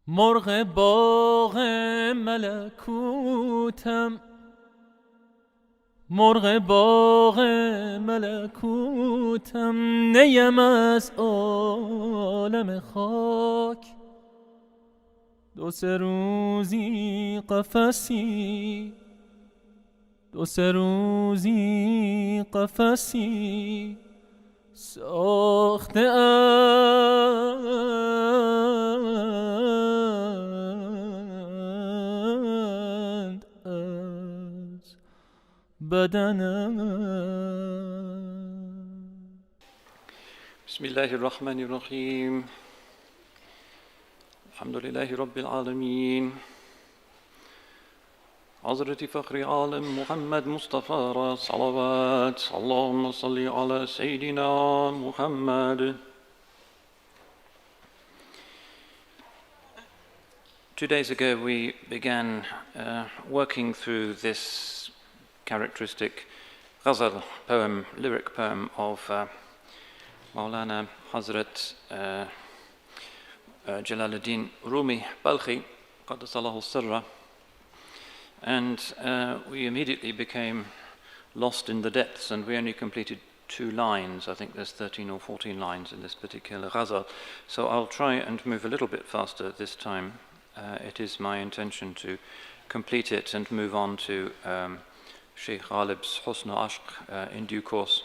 مرغ باغ ملکوتم، مرغ باغ ملکوتم، نیم از عالم خاک. دو سه روزی قفسی، دو سه روزی قفسی ساخته اند از بدنم. بسم الله الرحمن الرحيم. الحمد لله رب العالمين. حضرة فخر عالم محمد مصطفى را صلوات. اللهم صل على سيدنا محمد. 2 days ago we began working through this characteristic ghazal poem, lyric poem of Maulana Hazrat Jalaluddin Rumi Balkhi, Qaddasallahu Sirra, and we immediately became lost in the depths, and we only completed 2 lines. I think there's 13 or 14 lines in this particular ghazal, so I'll try and move a little bit faster this time. It is my intention to complete it and move on to Sheikh Ghalib's Husn Ashq in due course.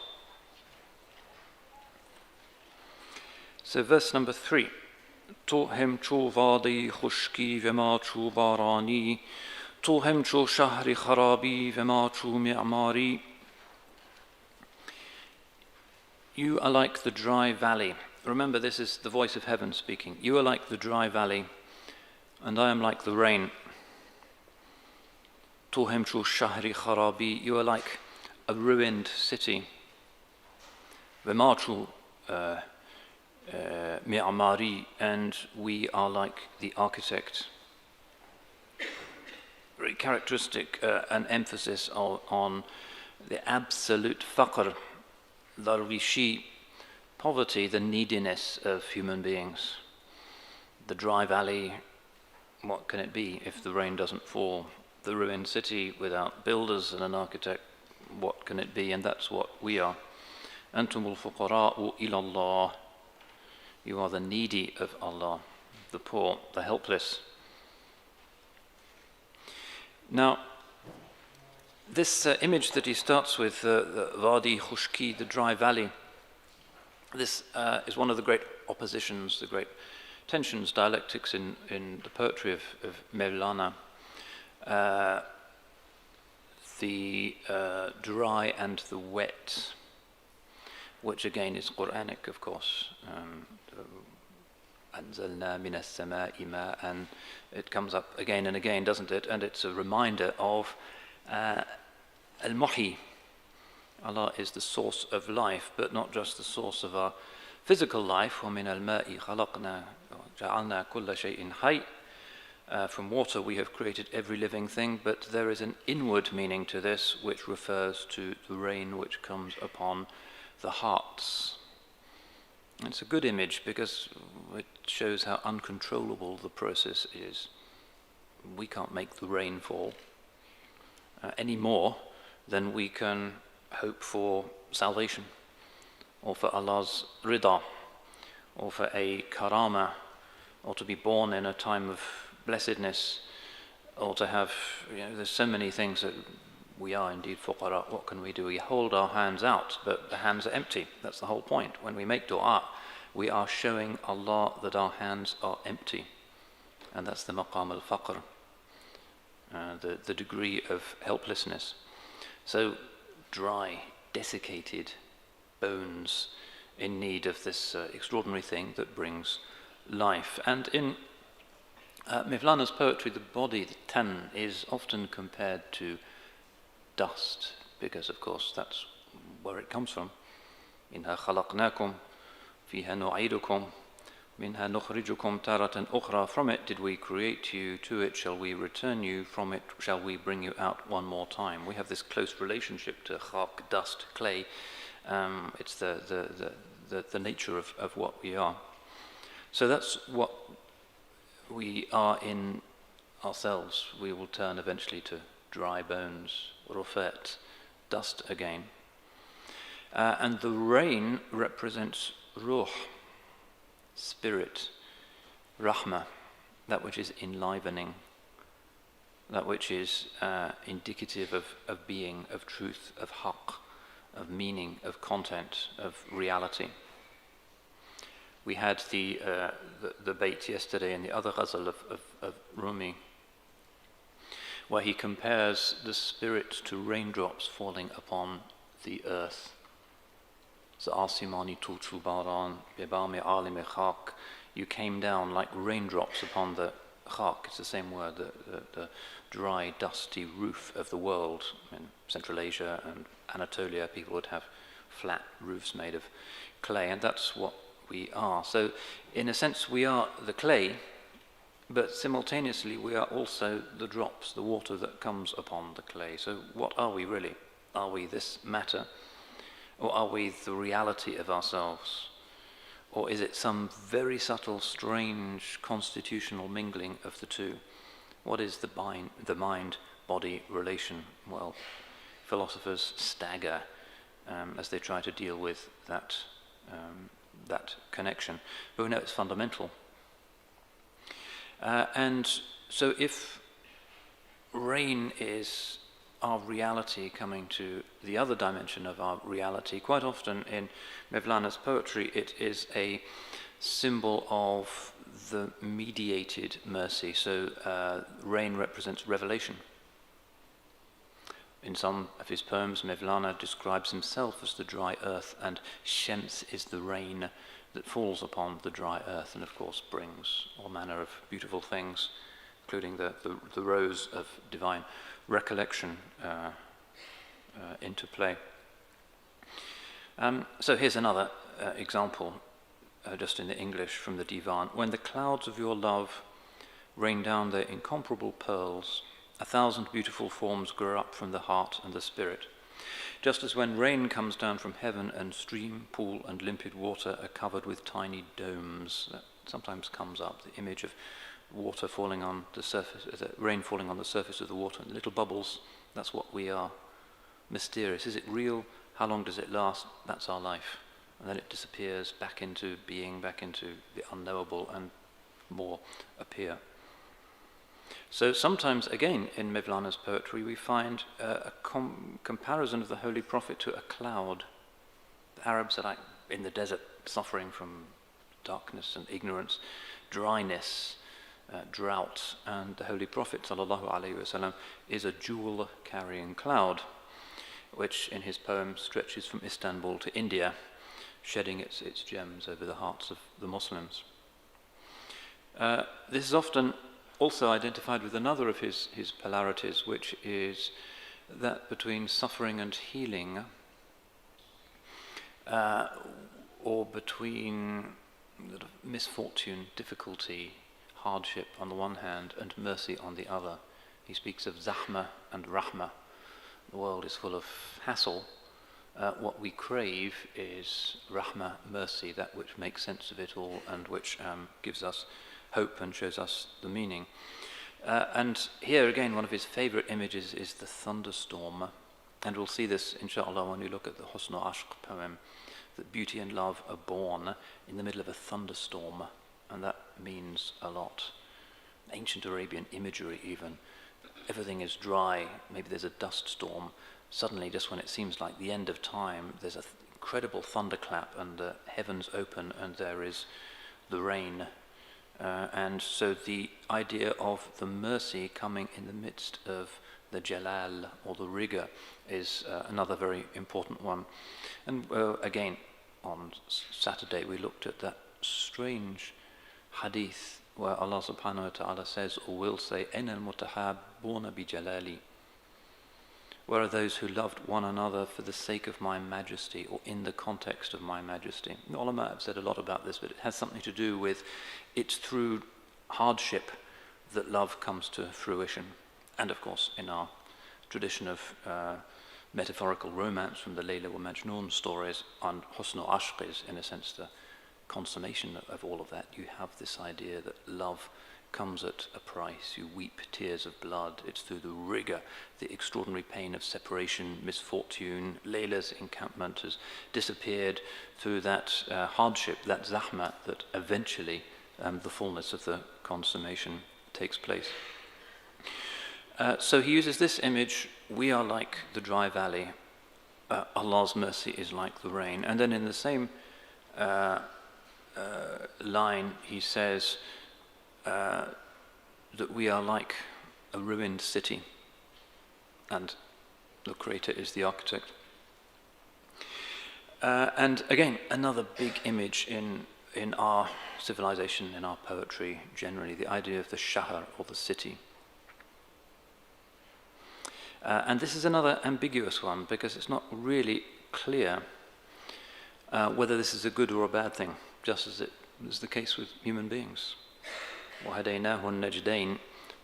So verse number 3. تو همچو وادی خشکی و ما چو بارانی، تو همچو شهر خرابی و ما چو معماری. You are like the dry valley. Remember, this is the voice of heaven speaking. You are like the dry valley, and I am like the rain. تو همچو شهر خرابی. You are like a ruined city. و ما چو معماری, and we are like the architect. Very characteristic, an emphasis on the absolute faqr, darwishi, poverty, the neediness of human beings. The dry valley, what can it be if the rain doesn't fall? The ruined city without builders and an architect, what can it be? And that's what we are. أنتم الفقراء إلى الله. You are the needy of Allah, the poor, the helpless. Now, this image that he starts with, the Wadi Khushki, the dry valley, this is one of the great oppositions, the great tensions, dialectics in the poetry of Mevlana. The dry and the wet, which again is Quranic, of course. أنزلنا من السماء ماء, and it comes up again and again, doesn't it? And it's a reminder of Al-Muhi. Allah is the source of life, but not just the source of our physical life. وَمِنَ الْمَاءِ خَلَقْنَا جَعَلْنَا كُلَّ شَيْءٍ حَيٍّ. From water we have created every living thing, but there is an inward meaning to this, which refers to the rain which comes upon the hearts. It's a good image because it shows how uncontrollable the process is. We can't make the rain fall any more than we can hope for salvation, or for Allah's rida, or for a karama, or to be born in a time of blessedness, or to have, there's so many things that we are indeed fuqara. What can we do? We hold our hands out, but the hands are empty. That's the whole point. When we make dua, we are showing Allah that our hands are empty. And that's the maqam al-faqr, the degree of helplessness. So dry, desiccated bones in need of this extraordinary thing that brings life. And in Mevlana's poetry, the body, the tan, is often compared to dust, because of course that's where it comes from. إِنَّا خَلَقْنَاكُمْ فِيهَا نُعِيدُكُمْ مِنْهَا نُخْرِجُكُمْ تَارَةً أُخْرَى. From it did we create you, to it shall we return you, from it shall we bring you out one more time. We have this close relationship to khak, dust, clay. It's the nature of what we are. So that's what we are in ourselves, we will turn eventually to dry bones, rufat, dust again. And the rain represents ruh, spirit, rahmah, that which is enlivening, that which is indicative of being, of truth, of haqq, of meaning, of content, of reality. We had the bait yesterday in the other ghazal of Rumi, where he compares the spirit to raindrops falling upon the earth. Za'asimani tutu baran bibami alime khak. You came down like raindrops upon the khak. It's the same word, the dry, dusty roof of the world. In Central Asia and Anatolia, people would have flat roofs made of clay, and that's what we are. So, in a sense, we are the clay, but simultaneously we are also the drops, the water that comes upon the clay. So, what are we really? Are we this matter? Or are we the reality of ourselves? Or is it some very subtle, strange, constitutional mingling of the two? What is the mind-body relation? Well, philosophers stagger as they try to deal with that connection. But we know it's fundamental. And so if rain is our reality coming to the other dimension of our reality, quite often in Mevlana's poetry it is a symbol of the mediated mercy. So rain represents revelation. In some of his poems, Mevlana describes himself as the dry earth, and Shems is the rain that falls upon the dry earth and, of course, brings all manner of beautiful things, including the rose of divine recollection into play. So here's another example, just in the English from the Divan. When the clouds of your love rain down their incomparable pearls, 1,000 beautiful forms grow up from the heart and the spirit. Just as when rain comes down from heaven and stream, pool and limpid water are covered with tiny domes, that sometimes comes up, the image of water falling on the surface, rain falling on the surface of the water, and little bubbles, that's what we are. Mysterious. Is it real? How long does it last? That's our life. And then it disappears back into being, back into the unknowable, and more appear. So sometimes, again, in Mevlana's poetry, we find a comparison of the Holy Prophet to a cloud. The Arabs are like in the desert, suffering from darkness and ignorance, dryness, drought, and the Holy Prophet ﷺ is a jewel-carrying cloud, which in his poem stretches from Istanbul to India, shedding its gems over the hearts of the Muslims. This is often also identified with another of his polarities, which is that between suffering and healing, or between misfortune, difficulty, hardship on the one hand, and mercy on the other. He speaks of zahma and rahma. The world is full of hassle. What we crave is rahma, mercy, that which makes sense of it all and which gives us hope and shows us the meaning. And here again, one of his favorite images is the thunderstorm. And we'll see this, inshallah, when we look at the Husn Ashq poem, that beauty and love are born in the middle of a thunderstorm. And that means a lot. Ancient Arabian imagery even. Everything is dry, maybe there's a dust storm. Suddenly, just when it seems like the end of time, there's an incredible thunderclap and the heavens open and there is the rain. And so the idea of the mercy coming in the midst of the jalal or the rigor is another very important one. And again, on Saturday we looked at that strange hadith where Allah subhanahu wa ta'ala says or will say, "Aina al-mutahabbuna bi jalali." Where are those who loved one another for the sake of my majesty or in the context of my majesty? The ulama have said a lot about this, but it has something to do with it's through hardship that love comes to fruition. And of course, in our tradition of metaphorical romance from the Layla wa Majnun stories, on Husn Ashq is, in a sense, consummation of all of that, you have this idea that love comes at a price. You weep tears of blood. It's through the rigor, the extraordinary pain of separation, misfortune. Layla's encampment has disappeared through that hardship, that zahma, that eventually the fullness of the consummation takes place. So he uses this image: we are like the dry valley. Allah's mercy is like the rain. And then in the same line, he says that we are like a ruined city, and the Creator is the architect. And again, another big image in our civilization, in our poetry generally, the idea of the shahr, or the city. And this is another ambiguous one, because it's not really clear whether this is a good or a bad thing, just as it is the case with human beings. وَهَدَيْنَاهُ النَّجْدَيْنِ,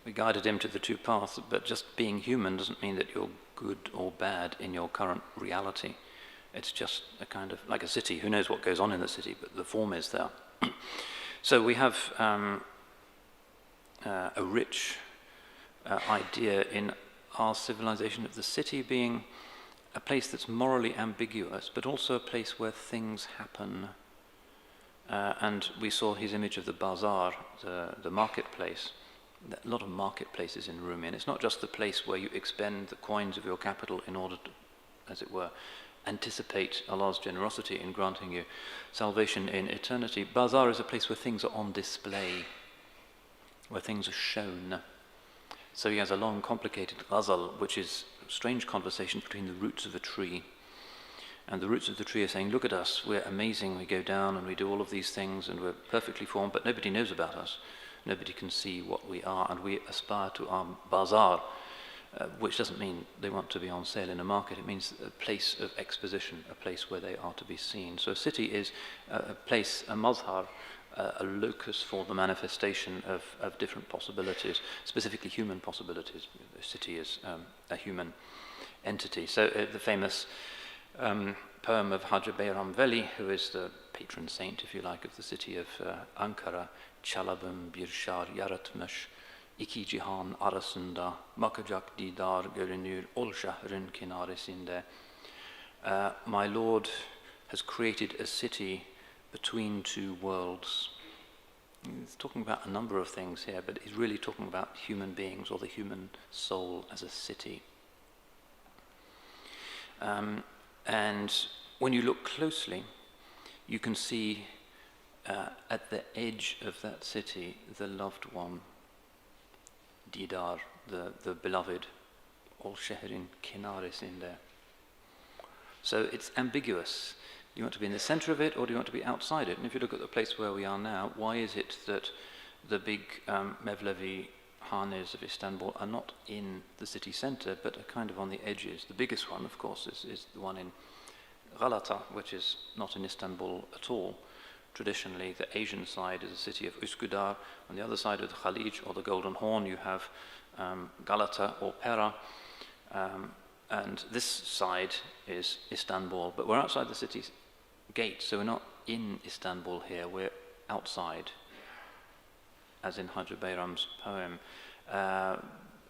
we guided him to the two paths, but just being human doesn't mean that you're good or bad in your current reality. It's just a kind of, like a city, who knows what goes on in the city, but the form is there. So we have a rich idea in our civilization of the city being a place that's morally ambiguous, but also a place where things happen. And we saw his image of the bazaar, the marketplace. A lot of marketplaces in Rumi, and it's not just the place where you expend the coins of your capital in order to, as it were, anticipate Allah's generosity in granting you salvation in eternity. Bazaar is a place where things are on display, where things are shown. So he has a long, complicated ghazal, which is a strange conversation between the roots of a tree. And the roots of the tree are saying, look at us, we're amazing, we go down and we do all of these things and we're perfectly formed, but nobody knows about us. Nobody can see what we are, and we aspire to our bazaar, which doesn't mean they want to be on sale in a market. It means a place of exposition, a place where they are to be seen. So a city is a place, a mazhar, a locus for the manifestation of different possibilities, specifically human possibilities. A city is a human entity. So the famous poem of Hacı Bayram Veli, who is the patron saint, if you like, of the city of Ankara, Çalabım bir şar yaratmış, iki cihan arasında, bakacak didar görünür, ol şehrin kinaresinde. My Lord has created a city between two worlds. He's talking about a number of things here, but he's really talking about human beings, or the human soul as a city. And when you look closely, you can see at the edge of that city the loved one, Didar, the beloved, ol şehrin kinaresinde. So it's ambiguous. Do you want to be in the center of it, or do you want to be outside it? And if you look at the place where we are now, why is it that the big Mevlevi Hanes of Istanbul are not in the city center, but are kind of on the edges? The biggest one, of course, is the one in Galata, which is not in Istanbul at all. Traditionally, the Asian side is the city of Üsküdar. On the other side of the Khalij, or the Golden Horn, you have Galata or Pera. And this side is Istanbul. But we're outside the city's gate, so we're not in Istanbul here, we're outside, as in Hacı Bayram's poem.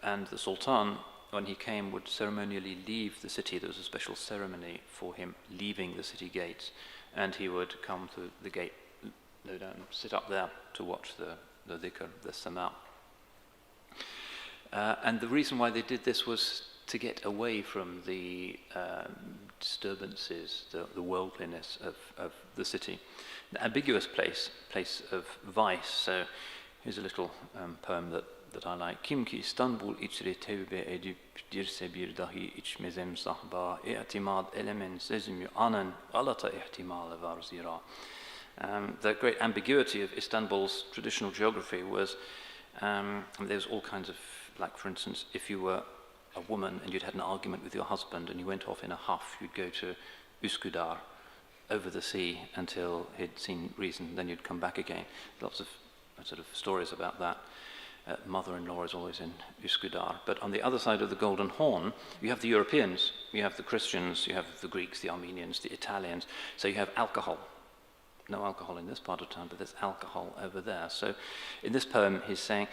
And the Sultan, when he came, would ceremonially leave the city. There was a special ceremony for him leaving the city gates, and he would come to the gate, go down, sit up there to watch the dhikr, the sama'. And the reason why they did this was to get away from the disturbances, the worldliness of the city. An ambiguous place of vice. So here's a little poem that I like. Kim ki İstanbul içre tevbe edip dirse bir dahi içmezem sahba, i'timad elemen sezmi anen Galata ihtimalı var zira. The great ambiguity of Istanbul's traditional geography was there's all kinds of, like for instance, if you were a woman and you'd had an argument with your husband and you went off in a huff, you'd go to Üsküdar, over the sea until he'd seen reason, then you'd come back again. Lots of sort of stories about that. Mother-in-law is always in Üsküdar. But on the other side of the Golden Horn, you have the Europeans, you have the Christians, you have the Greeks, the Armenians, the Italians. So you have alcohol. no alcohol in this part of town, but there's alcohol over there. So in this poem, he's saying,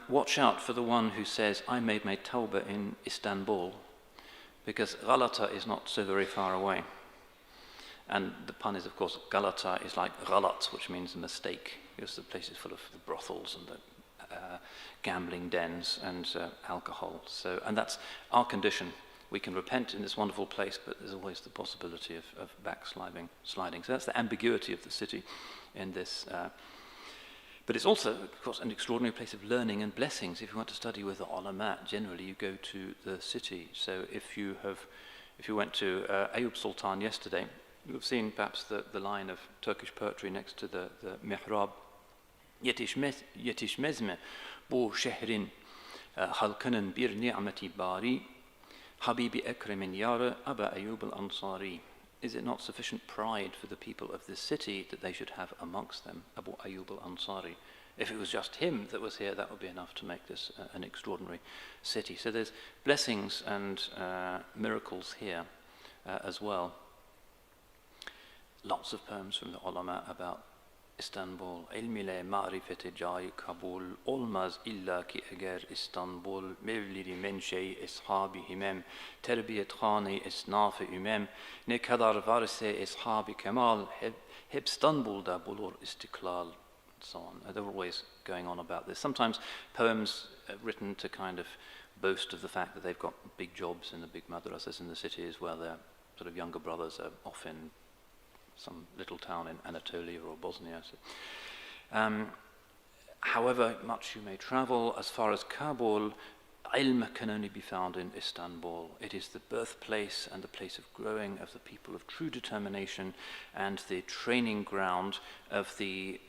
watch out for the one who says, I made my tawbah in Istanbul, because Galata is not so very far away. And the pun is, of course, Galata is like Galat, which means a mistake, because the place is full of the brothels and the gambling dens and alcohol. So, and that's our condition. We can repent in this wonderful place, but there's always the possibility of backsliding. So that's the ambiguity of the city in this. But it's also, of course, an extraordinary place of learning and blessings. If you want to study with the ulama, generally you go to the city. So if you went to Ayub Sultan yesterday, you'll have seen perhaps the line of Turkish poetry next to the mihrab. Yetişmez bu şehrin halkının bir ni'meti bari Habibi Ekremin Yara Aba Ayyub al-Ansari. Is it not sufficient pride for the people of this city that they should have amongst them Abu Ayyub al-Ansari? If it was just him that was here, that would be enough to make this an extraordinary city. So there's blessings and miracles here as well. Lots of poems from the ulama about İstanbul. İlm ile marifete cai kabul olmaz illa ki eğer İstanbul mevliri menşei eshabi himem terbiyethane esnaf-ı ümem ne kadar varsa eshabi kemal hep İstanbul'da bulur istiklal. So on. They're always going on about this. Sometimes poems written to kind of boast of the fact that they've got big jobs in the big madrasas in the cities where their sort of younger brothers are off in some little town in Anatolia or Bosnia. So, however much you may travel, as far as Kabul, ilm can only be found in Istanbul. It is the birthplace and the place of growing of the people of true determination and the training ground of the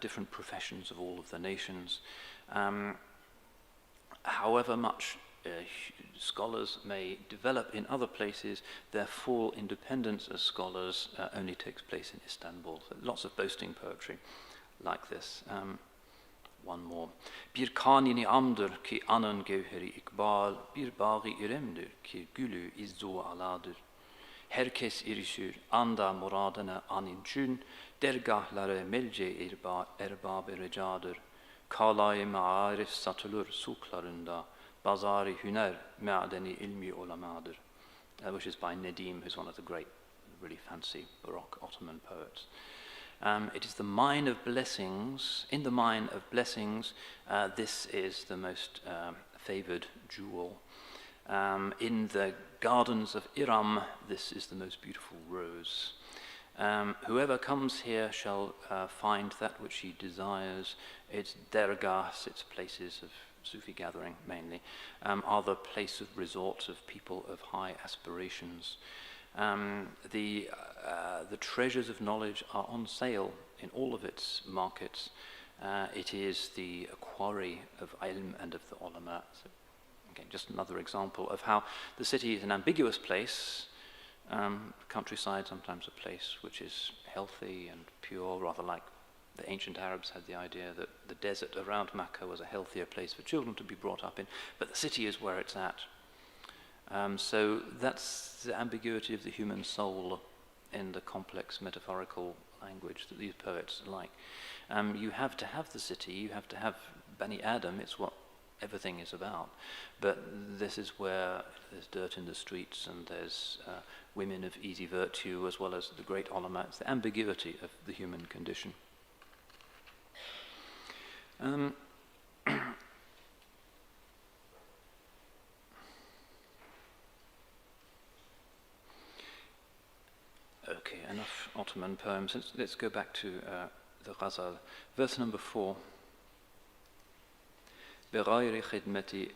different professions of all of the nations. However much scholars may develop in other places, their full independence as scholars only takes place in Istanbul. So lots of boasting poetry like this. One more. Bir kanini amdır ki anın gevheri ikbal, bir bağı iremdir ki gülü izzu aladır. Herkes erişir anda muradına aninçün, dergahları melce erbab-ı recadır. Kalay maarif satılır suklarında, bazari hüner me'adeni ilmi ulamadır. Which is by Nedim, who's one of the great, really fancy Baroque Ottoman poets. It is the mine of blessings. In the mine of blessings, this is the most favored jewel. In the gardens of Iram, this is the most beautiful rose. Whoever comes here shall find that which he desires. Its dergahs, its places of Sufi gathering mainly, are the place of resort of people of high aspirations. The treasures of knowledge are on sale in all of its markets. It is the quarry of ilm and of the ulama. So, again, just another example of how the city is an ambiguous place. Countryside, sometimes a place which is healthy and pure, rather like the ancient Arabs had the idea that the desert around Makkah was a healthier place for children to be brought up in, but the city is where it's at. So that's the ambiguity of the human soul in the complex metaphorical language that these poets like. You have to have the city, you have to have Bani Adam, it's what everything is about. But this is where there's dirt in the streets and there's women of easy virtue as well as the great ulama. It's the ambiguity of the human condition. Okay, enough Ottoman poems. Let's go back to the Ghazal. Verse number 4. بغير خدمة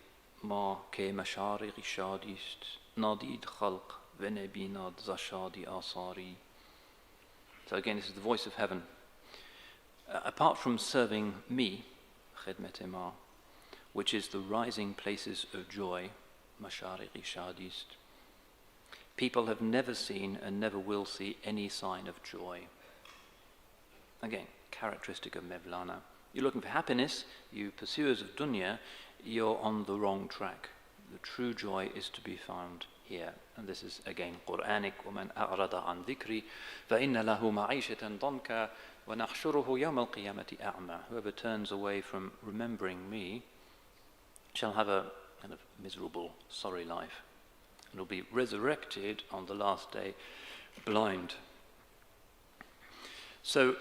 ما که مشارق شادی است نادید خلق و نبیند ز شادی آثاری. So again, this is the voice of heaven. Apart from serving me, خدمت ما, which is the rising places of joy, مشارق شادی است, people have never seen and never will see any sign of joy. Again, characteristic of Mevlana. You're looking for happiness, you pursuers of dunya, you're on the wrong track. The true joy is to be found here. And this is again Quranic. وَمَنْ أَعْرَضَ عَنْ ذِكْرِي فَإِنَّ لَهُ مَعِيشَةً ضَنْكًا وَنَحْشُرُهُ يَوْمَ الْقِيَامَةِ أَعْمَى. Whoever turns away from remembering me shall have a kind of miserable, sorry life, and will be resurrected on the last day blind. So,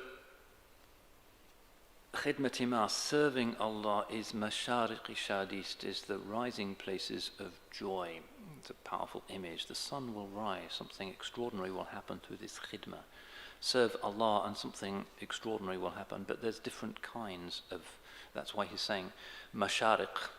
khidmati ma, serving Allah, is mashariqi shadist, is the rising places of joy. It's a powerful image. The sun will rise, something extraordinary will happen through this khidmah. Serve Allah and something extraordinary will happen, but there's different kinds of, that's why he's saying mashariq,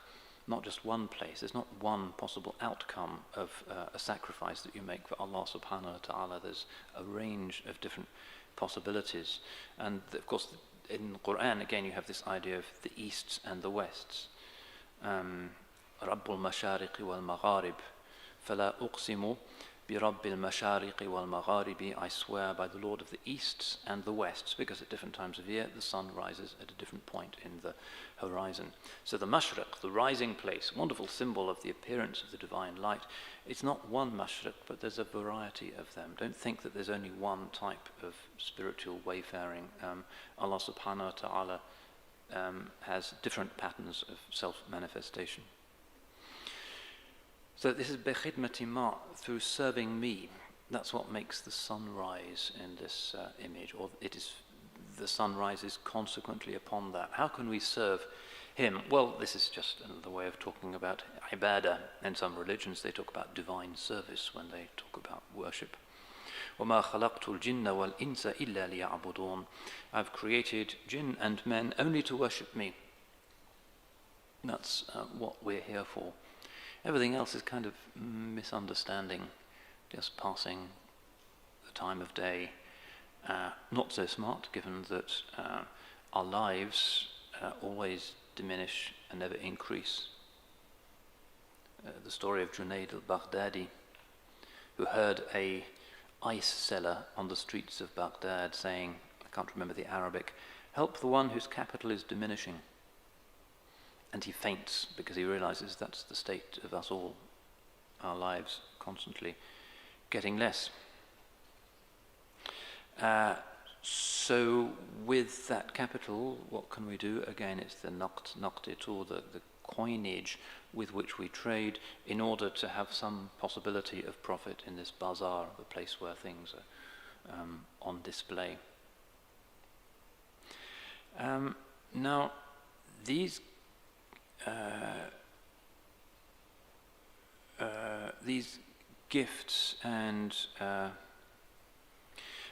not just one place. There's not one possible outcome of a sacrifice that you make for Allah subhanahu wa ta'ala. There's a range of different possibilities. And of course, in the Quran, again, you have this idea of the Easts and the Wests. Rabbul Mashariqi wal Magharib. فَلَا أُقْسِمُ بِرَبِّ الْمَشَارِقِ وَالْمَغَارِبِ. I swear by the Lord of the Easts and the Wests, because at different times of year the sun rises at a different point in the horizon. So the mashriq, the rising place, wonderful symbol of the appearance of the divine light. It's not one mashriq, but there's a variety of them. Don't think that there's only one type of spiritual wayfaring. Allah subhanahu wa ta'ala has different patterns of self-manifestation. So this is bekhidmati ma, through serving me. That's what makes the sun rise in this image, or it is the sun rises consequently upon that. How can we serve him? Well, this is just another way of talking about ibadah. In some religions they talk about divine service when they talk about worship. وَمَا خَلَقْتُ الْجِنَّ وَالْإِنسَ إِلَّا لِيَعْبُدُونَ. I've created jinn and men only to worship me. That's what we're here for. Everything else is kind of misunderstanding, just passing the time of day. Not so smart, given that our lives always diminish and never increase. The story of Junayd al-Baghdadi, who heard a ice seller on the streets of Baghdad saying, I can't remember the Arabic, "Help the one whose capital is diminishing." And he faints because he realizes that's the state of us all, our lives constantly getting less. So with that capital, what can we do? Again, it's the naqtit, or the coinage with which we trade, in order to have some possibility of profit in this bazaar, the place where things are on display. Now, these gifts and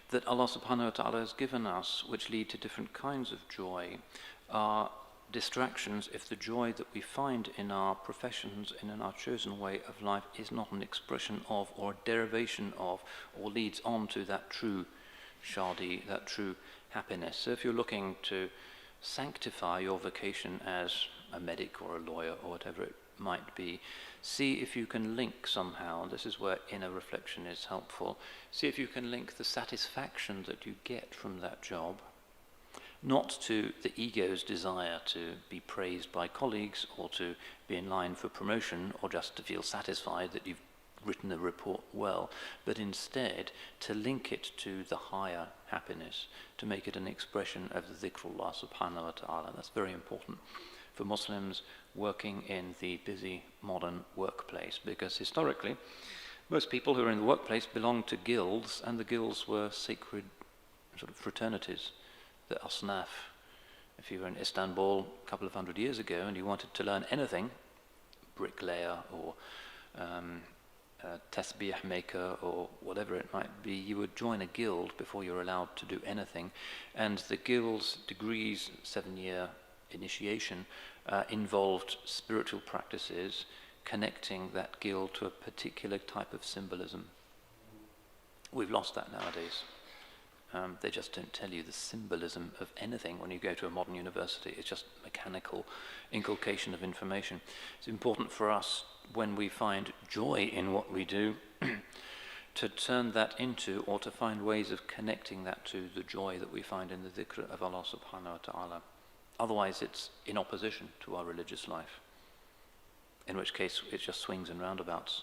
that Allah subhanahu wa ta'ala has given us, which lead to different kinds of joy, are distractions if the joy that we find in our professions and in our chosen way of life is not an expression of, or a derivation of, or leads on to that true shadi, that true happiness. So if you're looking to sanctify your vocation as a medic or a lawyer or whatever it might be, see if you can link somehow, this is where inner reflection is helpful, see if you can link the satisfaction that you get from that job, not to the ego's desire to be praised by colleagues or to be in line for promotion or just to feel satisfied that you've written the report well, but instead to link it to the higher happiness, to make it an expression of the dhikrullah subhanahu wa ta'ala. That's very important for Muslims working in the busy modern workplace, because historically most people who are in the workplace belonged to guilds, and the guilds were sacred sort of fraternities, the asnaf. If you were in Istanbul a couple of hundred years ago and you wanted to learn anything, bricklayer or tasbih maker or whatever it might be, you would join a guild before you're allowed to do anything. And the guild's degrees, 7-year initiation, involved spiritual practices connecting that guild to a particular type of symbolism. We've lost that nowadays. They just don't tell you the symbolism of anything when you go to a modern university. It's just mechanical inculcation of information. It's important for us, when we find joy in what we do, to turn that into, or to find ways of connecting that to the joy that we find in the dhikr of Allah subhanahu wa ta'ala. Otherwise it's in opposition to our religious life, in which case it just swings and roundabouts.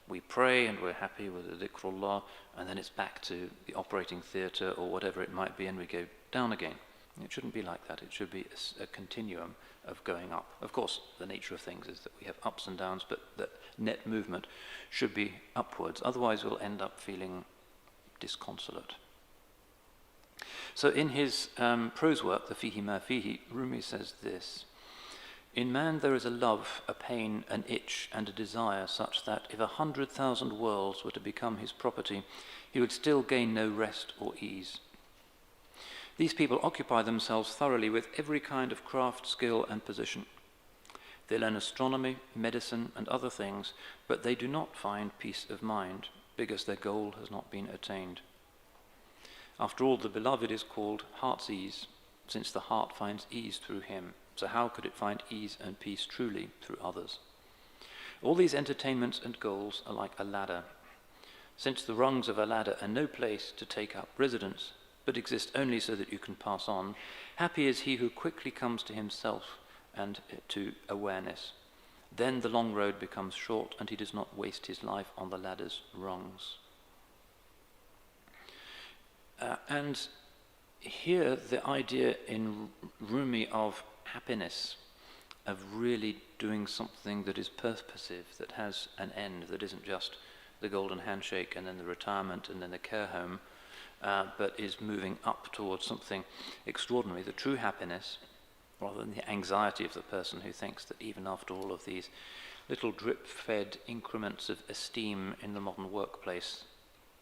We pray and we're happy with the dhikrullah, and then it's back to the operating theatre or whatever it might be, and we go down again. It shouldn't be like that. It should be a continuum of going up. Of course, the nature of things is that we have ups and downs, but the net movement should be upwards. Otherwise, we'll end up feeling disconsolate. So in his prose work, the Fihi Ma Fihi, Rumi says this: in man there is a love, a pain, an itch, and a desire such that if 100,000 worlds were to become his property, he would still gain no rest or ease. These people occupy themselves thoroughly with every kind of craft, skill, and position. They learn astronomy, medicine, and other things, but they do not find peace of mind, because their goal has not been attained. After all, the beloved is called heart's ease, since the heart finds ease through him. So how could it find ease and peace truly through others? All these entertainments and goals are like a ladder. Since the rungs of a ladder are no place to take up residence, but exist only so that you can pass on, happy is he who quickly comes to himself and to awareness. Then the long road becomes short, and he does not waste his life on the ladder's rungs. And here the idea in Rumi of happiness, of really doing something that is purposive, that has an end, that isn't just the golden handshake and then the retirement and then the care home, but is moving up towards something extraordinary, the true happiness, rather than the anxiety of the person who thinks that even after all of these little drip-fed increments of esteem in the modern workplace,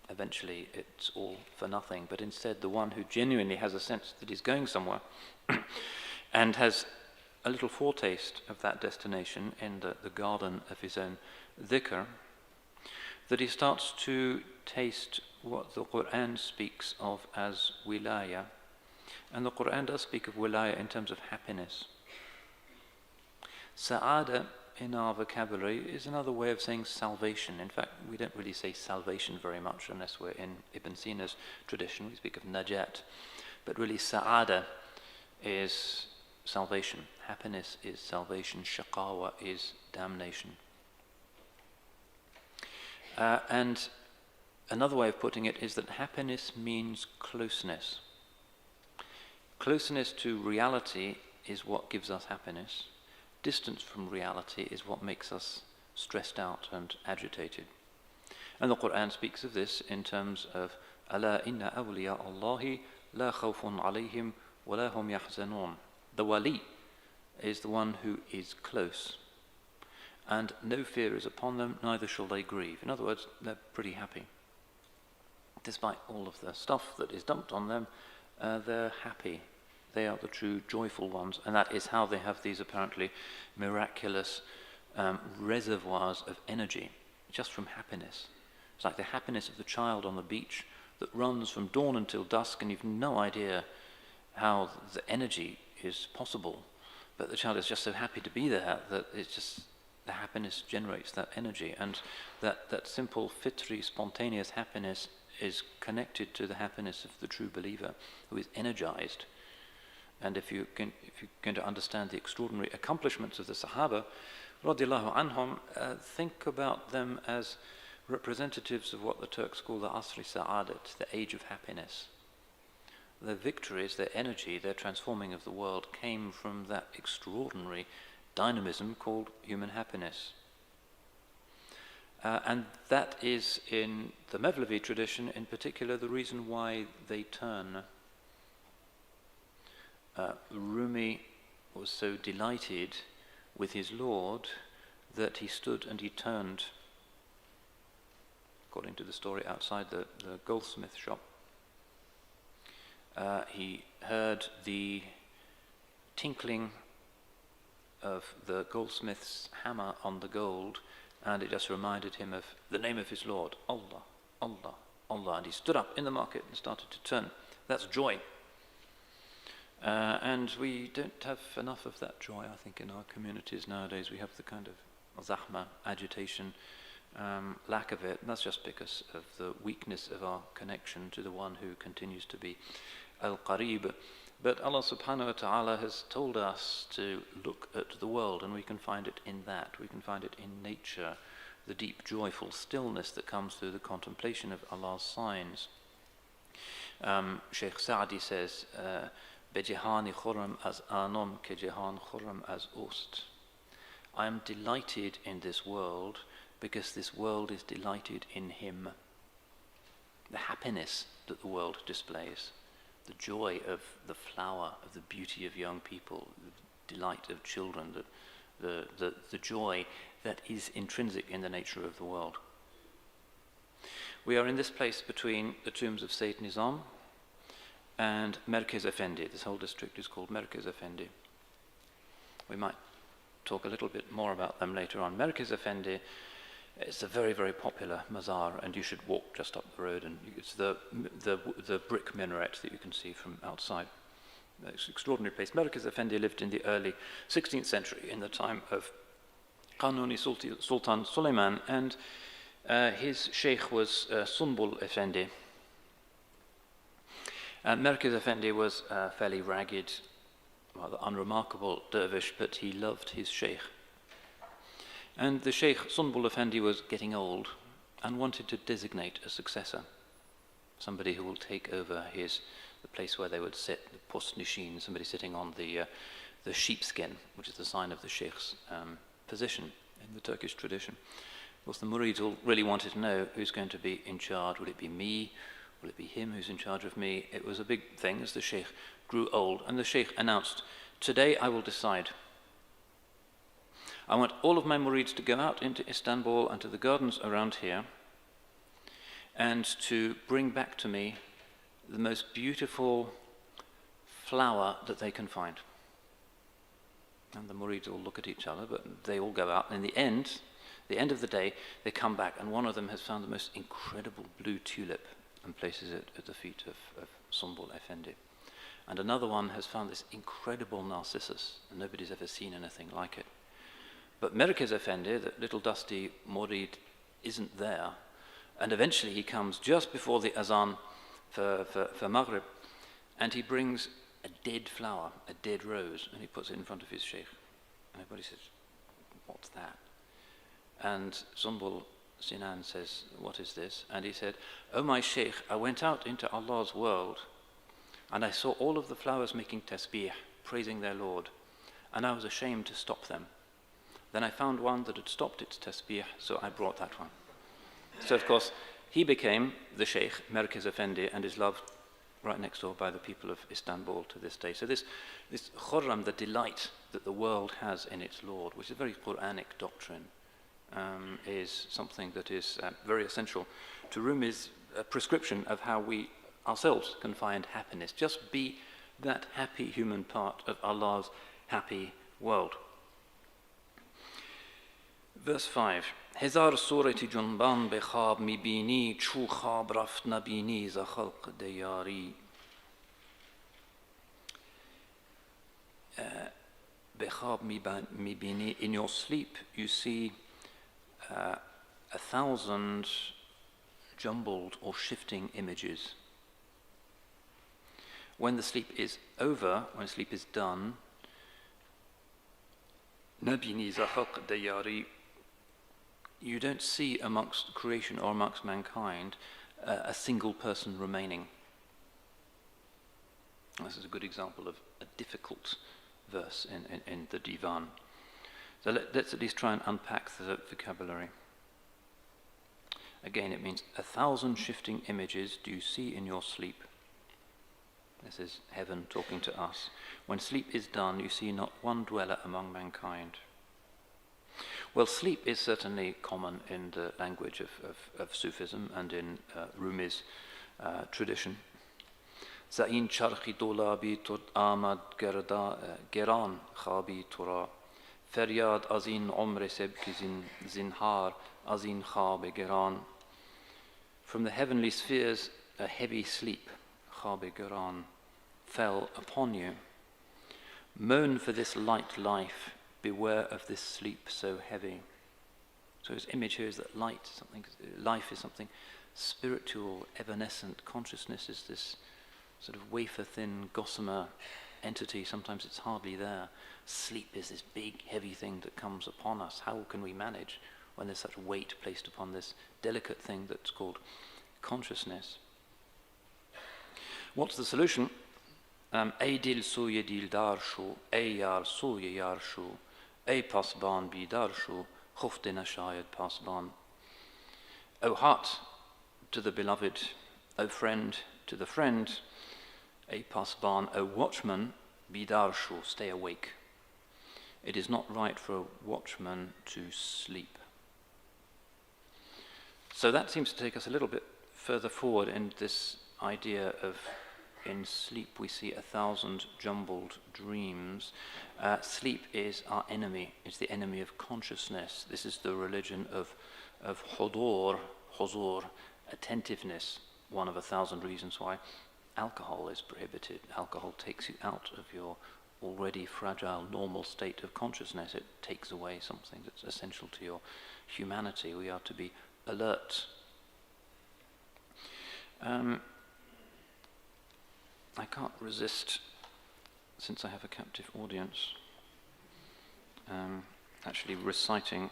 eventually it's all for nothing. But instead, the one who genuinely has a sense that he's going somewhere and has a little foretaste of that destination in the garden of his own dhikr, that he starts to taste what the Qur'an speaks of as wilaya. And the Qur'an does speak of wilaya in terms of happiness. Sa'ada in our vocabulary is another way of saying salvation. In fact, we don't really say salvation very much unless we're in Ibn Sina's tradition. We speak of najat. But really sa'ada is salvation. Happiness is salvation. Shaqawa is damnation. And another way of putting it is that happiness means closeness. Closeness to reality is what gives us happiness. Distance from reality is what makes us stressed out and agitated. And the Qur'an speaks of this in terms of أَلَا إِنَّ أَوْلِيَاءَ اللَّهِ لَا خَوْفٌ عَلَيْهِمْ وَلَا هُمْ يَحْزَنُونَ. The wali is the one who is close, and no fear is upon them, neither shall they grieve. In other words, they're pretty happy. Despite all of the stuff that is dumped on them, they're happy. They are the true joyful ones, and that is how they have these apparently miraculous reservoirs of energy, just from happiness. It's like the happiness of the child on the beach that runs from dawn until dusk, and you've no idea how the energy is possible, but the child is just so happy to be there that it's just the happiness generates that energy, and that simple fitri, spontaneous happiness is connected to the happiness of the true believer who is energized. And if you're going to understand the extraordinary accomplishments of the Sahaba, radiallahu anhum, think about them as representatives of what the Turks call the Asri Sa'adat, the age of happiness. Their victories, their energy, their transforming of the world came from that extraordinary dynamism called human happiness. And that is, in the Mevlevi tradition in particular, the reason why they turn. Rumi was so delighted with his Lord that he stood and he turned, according to the story, outside the goldsmith shop. He heard the tinkling of the goldsmith's hammer on the gold, and it just reminded him of the name of his Lord, Allah, Allah, Allah. And he stood up in the market and started to turn. That's joy. And we don't have enough of that joy, I think, in our communities nowadays. We have the kind of zahma, agitation, lack of it. And that's just because of the weakness of our connection to the one who continues to be Al-Qarib. But Allah subhanahu wa ta'ala has told us to look at the world, and we can find it in that. We can find it in nature. the deep, joyful stillness that comes through the contemplation of Allah's signs. Sheikh Sa'di says, "Bejihani khurram as anom ke jihan khurram as ust." I am delighted in this world because this world is delighted in him. The happiness that the world displays, the joy of the flower, of the beauty of young people, the delight of children, the joy that is intrinsic in the nature of the world. We are in this place between the tombs of Sayyid Nizam and Merkez Effendi. This whole district is called Merkez Effendi. We might talk a little bit more about them later on. Merkez Effendi is a very, very popular mazar, and you should walk just up the road, and it's the brick minaret that you can see from outside. It's an extraordinary place. Merkez Effendi lived in the early 16th century, in the time of Qanuni Sultan Suleiman, and his sheikh was Sunbul Effendi. Merkez Effendi was a fairly ragged, rather unremarkable dervish, but he loved his sheikh. And the sheikh, Sunbul Effendi, was getting old and wanted to designate a successor, somebody who will take over the place where they would sit, the post nishin, somebody sitting on the sheepskin, which is the sign of the sheikh's position in the Turkish tradition. Of course, the murids all really wanted to know who's going to be in charge. Will it be me? Will it be him who's in charge of me? It was a big thing as the sheikh grew old, and the sheikh announced, "Today I will decide. I want all of my murids to go out into Istanbul and to the gardens around here and to bring back to me the most beautiful flower that they can find." And the murids all look at each other, but they all go out, and in the end of the day, they come back, and one of them has found the most incredible blue tulip and places it at the feet of Sunbul Effendi. And another one has found this incredible narcissus, and nobody's ever seen anything like it. But Merkez Effendi, the little dusty murid, isn't there, and eventually he comes just before the azan for Maghrib, and he brings a dead flower, a dead rose, and he puts it in front of his sheikh. And everybody says, "What's that?" And Sunbul Sinan says, "What is this?" And he said, "Oh my sheikh, I went out into Allah's world, and I saw all of the flowers making tasbih, praising their Lord, and I was ashamed to stop them. Then I found one that had stopped its tasbih, so I brought that one." So of course, he became the sheikh, Merkez Effendi, and is loved right next door by the people of Istanbul to this day. So this khurram, the delight that the world has in its Lord, which is a very Quranic doctrine, is something that is very essential to Rumi's prescription of how we ourselves can find happiness. Just be that happy human part of Allah's happy world. Verse 5. هزار صورتی جنبان به خواب میبینی چو خواب رفت نبینی ز خلق دیاری. به خواب میبینی, in your sleep you see 1,000 jumbled or shifting images. When the sleep is over, when sleep is done, نبینی ز خلق دیاری, you don't see amongst creation or amongst mankind a single person remaining. This is a good example of a difficult verse in the Divan. So let's at least try and unpack the vocabulary. Again, it means 1,000 shifting images do you see in your sleep. This is heaven talking to us. When sleep is done, you see not one dweller among mankind. Well, sleep is certainly common in the language of Sufism and in Rumi's tradition. Zain charkhi dolabi tud amad geran khabi tura. Feryad azin umre sebki zinhar azin khabe geran. From the heavenly spheres, a heavy sleep, khabe geran, fell upon you. Moan for this light life. Beware of this sleep so heavy. So his image here is that life is something spiritual, evanescent. Consciousness is this sort of wafer-thin, gossamer entity. Sometimes it's hardly there. Sleep is this big, heavy thing that comes upon us. How can we manage when there's such weight placed upon this delicate thing that's called consciousness. What's the solution? Ey dil suye dildar shu, ey yar suye yar shu, ey pasban bidar shu, khufte nashayad pasban. O heart, to the beloved, O friend, to the friend, ey pasban, O watchman, bidar shu, stay awake. It is not right for a watchman to sleep. So that seems to take us a little bit further forward in this idea of in sleep we see 1,000 jumbled dreams. Sleep is our enemy. It's the enemy of consciousness. This is the religion of huzur, attentiveness. One of 1,000 reasons why alcohol is prohibited. Alcohol takes you out of your already fragile, normal state of consciousness. It takes away something that's essential to your humanity. We are to be alert. I can't resist, since I have a captive audience, actually reciting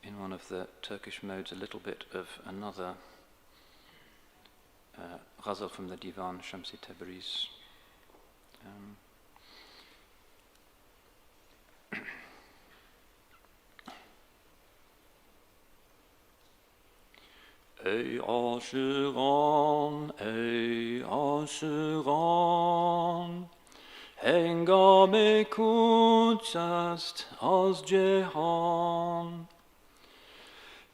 in one of the Turkish modes a little bit of another ghazal from the Divan, Shamsi Tabriz. Ey aşıgan, hengame kuch ast az cehan.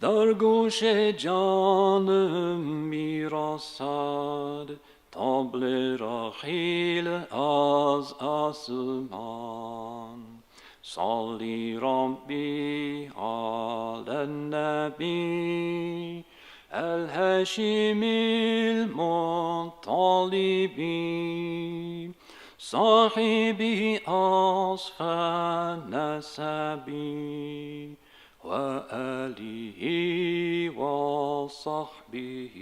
Dar gushe canım mirasad, table rahil az asman. Salli Rabbi alen nebi, الهاشم المطلب صاحب أصفى النسب وآله وصحبه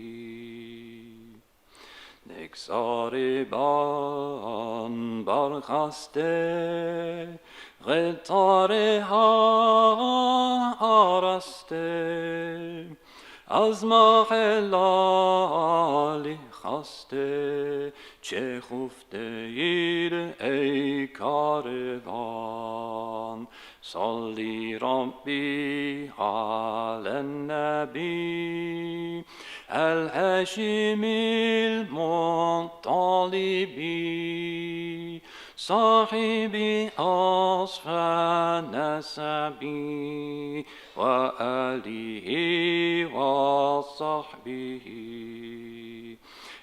نگذاربان برخسته قطارها آرسته از ماه لالی خسته چه خفته اید ای کاروان صلی ربی علی النبی الهاشم المطلب صاحب أصفى النسب وآله وصحبه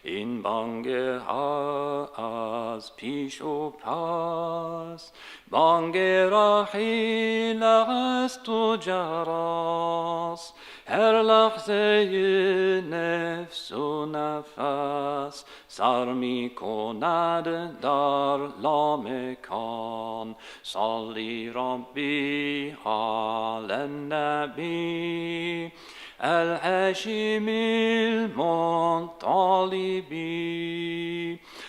این بانگ ها از پیش و پس بانگ رحیل است و جرس هر لحظه نفس و نفس سر می کند در لامکان صلی ربی علی النبی الهاشم المطلب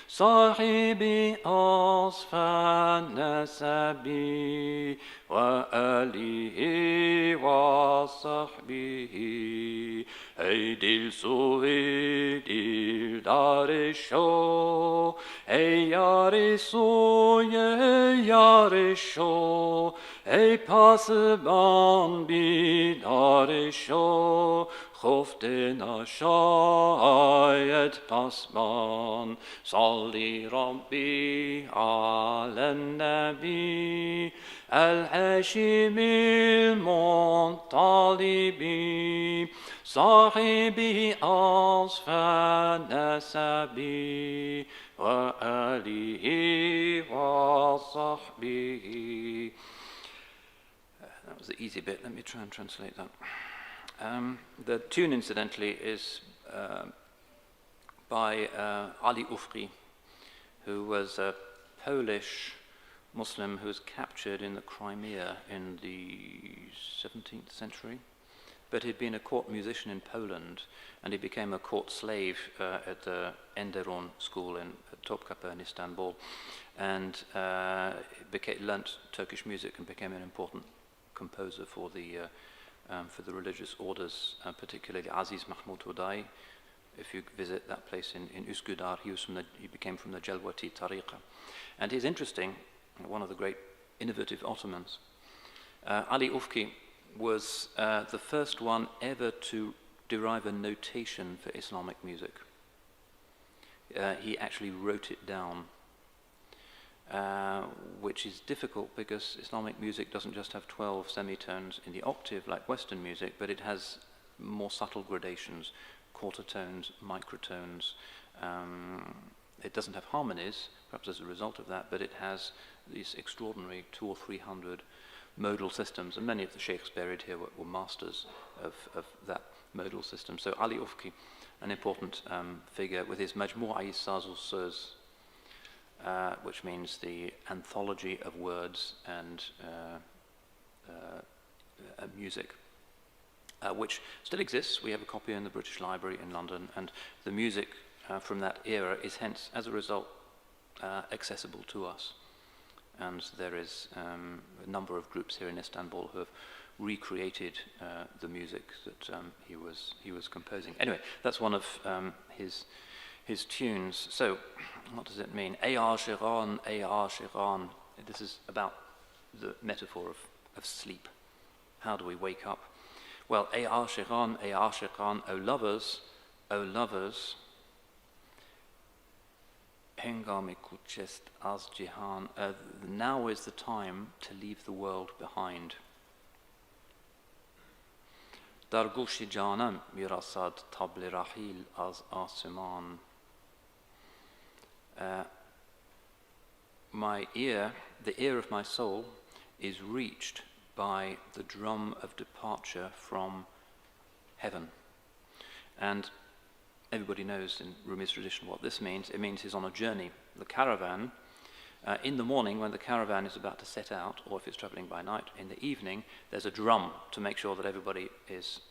صاحب أصفى النسب وآله وصحبه ای دل سوی دل دار شو ای یار سوی یار شو ای پاسبان بیدار شو خفته نشاید پاسبان صلی ربی علی النبی الهاشم المطلب صاحب أصفى النسب وآله وصحبه. That was the easy bit. Let me try and translate that. The tune, incidentally, is by Ali Ufri, who was a Polish Muslim who was captured in the Crimea in the 17th century. But he'd been a court musician in Poland, and he became a court slave at the Enderun school in Topkapı in Istanbul, and learnt Turkish music and became an important composer for the for the religious orders, particularly Aziz Mahmoud Hudai. If you visit that place in Üsküdar, he became from the Jalwati Tariqa. And he's interesting, one of the great innovative Ottomans. Ali Ufki was the first one ever to derive a notation for Islamic music. He actually wrote it down, which is difficult because Islamic music doesn't just have 12 semitones in the octave like Western music, but it has more subtle gradations, quarter tones, microtones. It doesn't have harmonies, perhaps as a result of that, but it has these extraordinary 200 or 300 modal systems, and many of the sheikhs buried here were masters of that modal system. So Ali Ufki, an important figure, with his Majmu'a Saz Söz, which means the anthology of words and music, which still exists. We have a copy in the British Library in London, and the music from that era is hence, as a result, accessible to us. And there is a number of groups here in Istanbul who have recreated the music that he was composing. Anyway, that's one of his tunes. So, what does it mean? Ey aşiqan, ey aşiqan. This is about the metaphor of sleep. How do we wake up? Well, ey aşiqan, O lovers, hengami kuchest az jihan. Now is the time to leave the world behind. Dar gushi janam mirasad tabli rahil az asiman. My ear, the ear of my soul, is reached by the drum of departure from heaven. And everybody knows in Rumi's tradition what this means. It means he's on a journey. The caravan, in the morning when the caravan is about to set out, or if it's traveling by night, in the evening, there's a drum to make sure that everybody is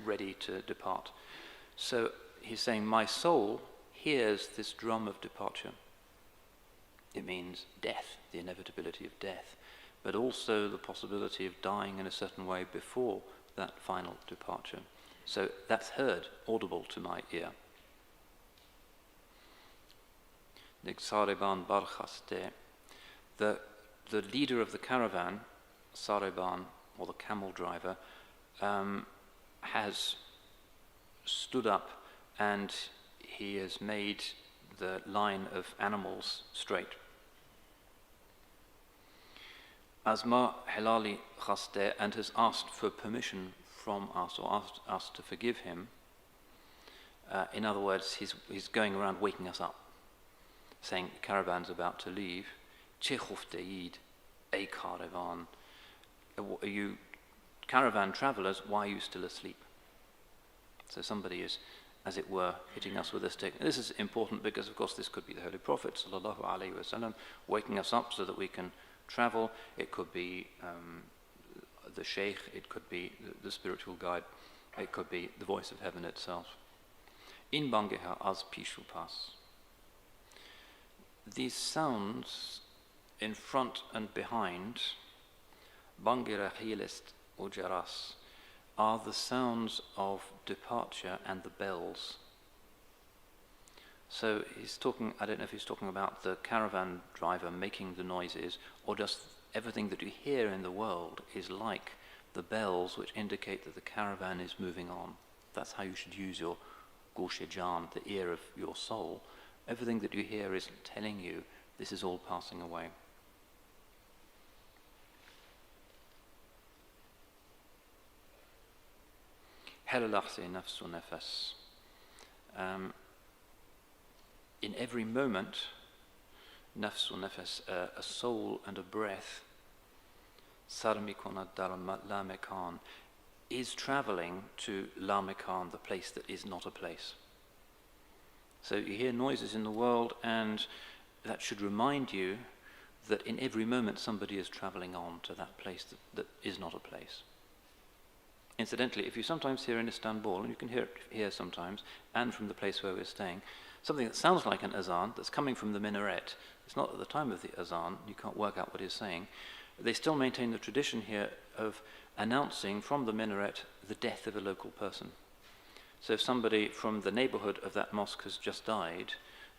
ready to depart. So he's saying, my soul hears this drum of departure. It means death, the inevitability of death, but also the possibility of dying in a certain way before that final departure. So that's heard, audible to my ear. The leader of the caravan, Sareban, or the camel driver, has stood up and he has made the line of animals straight. Asma Hilali Khaste, and has asked for permission from us, or asked us to forgive him. In other words, he's going around waking us up, saying, the caravan's about to leave. Che khufteid, ey caravan. You caravan travelers, why are you still asleep? So somebody is, as it were, hitting us with a stick. And this is important because, of course, this could be the Holy Prophet sallallahu alaihi wasallam waking us up so that we can travel. It could be the sheikh, it could be the spiritual guide, it could be the voice of heaven itself. In bangeha az pishu pas. These sounds in front and behind, bangera hilest ujaras, are the sounds of departure and the bells. So he's talking, I don't know if he's talking about the caravan driver making the noises, or just everything that you hear in the world is like the bells which indicate that the caravan is moving on. That's how you should use your gushe-jan, the ear of your soul. Everything that you hear is telling you this is all passing away. In every moment, nafsu nafas, a soul and a breath, sarmikona dar la mekan, is traveling to la mekan, the place that is not a place. So you hear noises in the world, and that should remind you that in every moment somebody is traveling on to that place that is not a place. Incidentally, if you sometimes hear in Istanbul, and you can hear it here sometimes, and from the place where we're staying, something that sounds like an azan that's coming from the minaret, it's not at the time of the azan, you can't work out what he's saying, they still maintain the tradition here of announcing from the minaret the death of a local person. So if somebody from the neighborhood of that mosque has just died,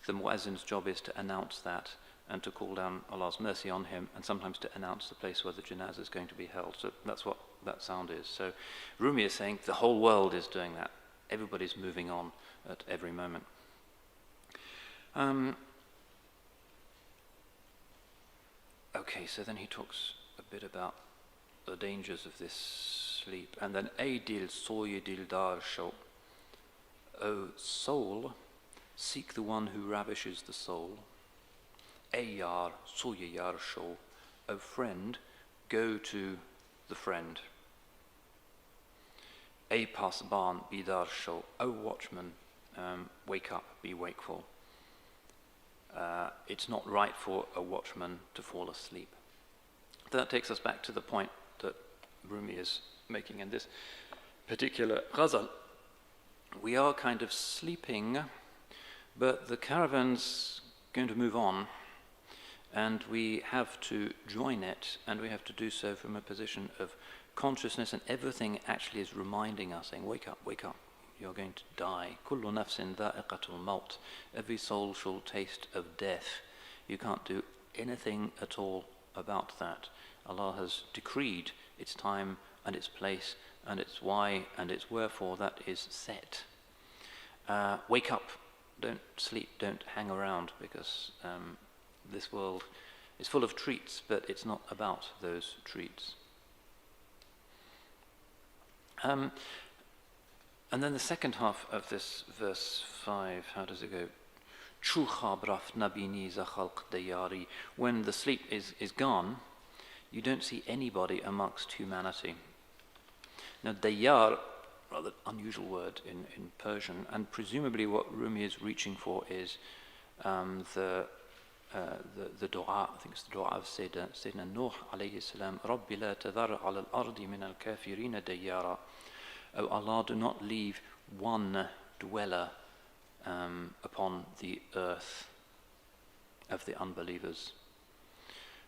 the muezzin's job is to announce that and to call down Allah's mercy on him, and sometimes to announce the place where the janazah is going to be held. So that's what that sound is. So Rumi is saying the whole world is doing that. Everybody's moving on at every moment. Okay, so then he talks a bit about the dangers of this sleep. And then, Ey dil soye dildar sho, O soul, seek the one who ravishes the soul. Ey yar soye yar sho, O friend, go to the friend. Ey pasban bidar sho, O watchman, wake up, be wakeful. It's not right for a watchman to fall asleep. That takes us back to the point that Rumi is making in this particular ghazal. We are kind of sleeping, but the caravan's going to move on, and we have to join it, and we have to do so from a position of consciousness, and everything actually is reminding us, saying, wake up, you're going to die. Kullu nafsin dha'iqatul maut. Every soul shall taste of death. You can't do anything at all about that. Allah has decreed its time and its place and its why and its wherefore. That is set. Wake up. Don't sleep. Don't hang around, because this world is full of treats, but it's not about those treats. And then the second half of this verse 5, how does it go? Chu khabraf nabini zakhalq dayari. When the sleep is gone, you don't see anybody amongst humanity. Now, dayar, rather unusual word in Persian, and presumably what Rumi is reaching for is the dua. I think it's the dua of Sayyidina Nuh alayhi salam. Rabbi la tadhar ala al-ardi min al-kafirina dayara. O Allah, do not leave one dweller upon the earth of the unbelievers.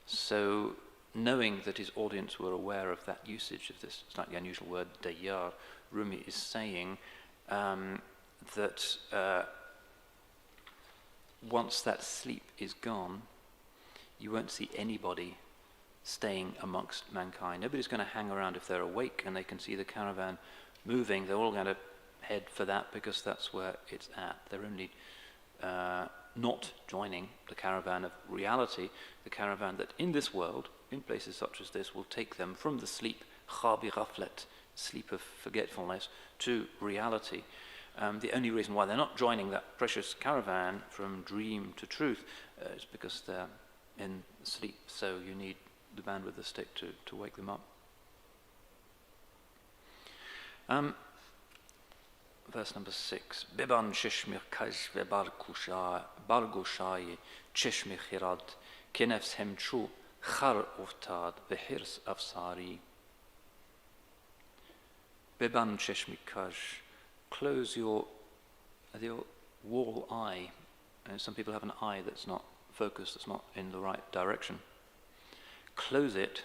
So, knowing that his audience were aware of that usage of this slightly unusual word, dayyar, Rumi is saying that once that sleep is gone, you won't see anybody staying amongst mankind. Nobody's going to hang around. If they're awake and they can see the caravan moving, they're all going to head for that, because that's where it's at. They're only not joining the caravan of reality, the caravan that in this world, in places such as this, will take them from the sleep, khabi ghaflet, sleep of forgetfulness, to reality. The only reason why they're not joining that precious caravan from dream to truth is because they're in sleep, so you need the man with the stick to wake them up. Verse number 6. Biban chishmi kaj ve bargushay chishmi khirad kinefs hemchu khar uftad behirs afsari. Biban chishmi kaj. Close your wall eye. And some people have an eye that's not focused, that's not in the right direction. Close it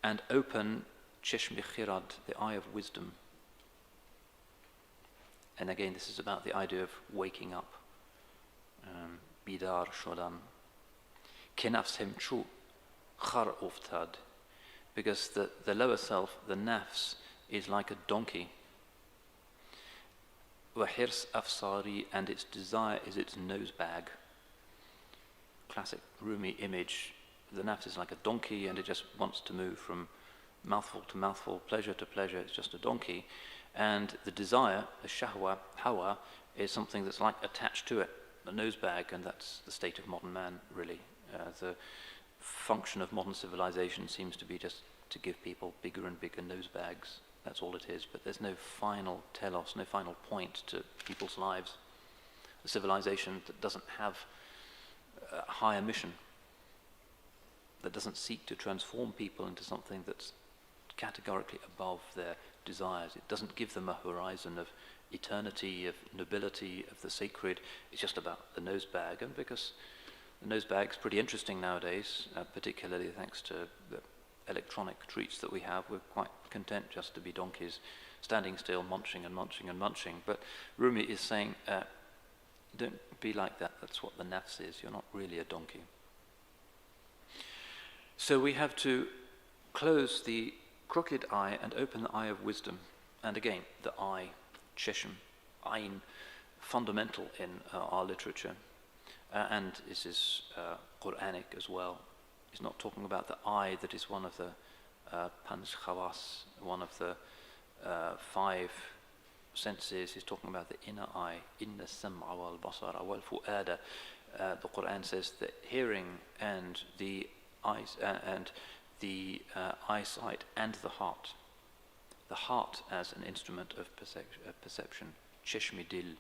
and open Cheshmi Khirad, the eye of wisdom. And again, this is about the idea of waking up. Bidar Shodan. Kinafs Hemchu Khar Uftad. Because the lower self, the nafs, is like a donkey. Wahirs Afsari, and its desire is its nose bag. Classic Rumi image. The nafs is like a donkey, and it just wants to move from mouthful to mouthful, pleasure to pleasure. It's just a donkey. And the desire, the shahwa, hawa, is something that's like attached to it, a nose bag, and that's the state of modern man, really. The function of modern civilization seems to be just to give people bigger and bigger nose bags. That's all it is, but there's no final telos, no final point to people's lives. A civilization that doesn't have a higher mission, that doesn't seek to transform people into something that's categorically above their desires. It doesn't give them a horizon of eternity, of nobility, of the sacred. It's just about the nose bag. And because The nose bag's pretty interesting nowadays, particularly thanks to the electronic treats that we have. We're quite content just to be donkeys, standing still, munching and munching and munching. But Rumi is saying, don't be like that. That's what the nafs is. You're not really a donkey. So we have to close the crooked eye and open the eye of wisdom. And again, the eye, cheshm, ayn, fundamental in our literature. And this is Quranic as well. He's not talking about the eye that is one of the panj khawas, one of the 5 senses. He's talking about the inner eye, inna sam'a wal basara wal fu'ada. The Quran says that hearing and the eyes and the eyesight and the heart as an instrument of perception, cheshmi dil,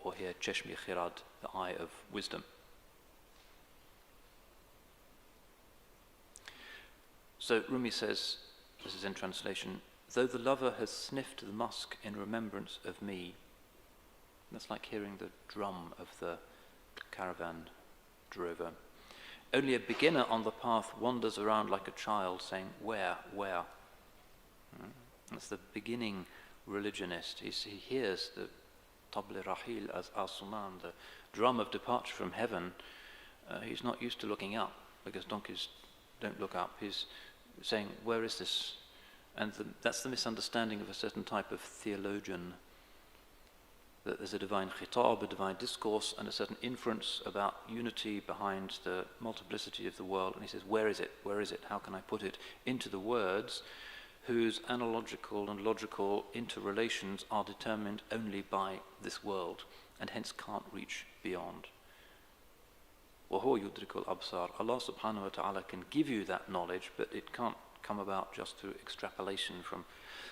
or here cheshmi khirad, the eye of wisdom. So Rumi says, this is in translation, though the lover has sniffed the musk in remembrance of me, that's like hearing the drum of the caravan drover. Only a beginner on the path wanders around like a child saying, where? That's the beginning religionist. He hears the tabli rahil as asuman, the drum of departure from heaven. He's not used to looking up, because donkeys don't look up. He's saying, where is this? And that's the misunderstanding of a certain type of theologian, that there's a divine khitab, a divine discourse, and a certain inference about unity behind the multiplicity of the world. And he says, where is it? Where is it? How can I put it into the words whose analogical and logical interrelations are determined only by this world, and hence can't reach beyond? وَهُوَ يُدْرِكُ الْأَبْصَارِ. Allah subhanahu wa ta'ala can give you that knowledge, but it can't come about just through extrapolation from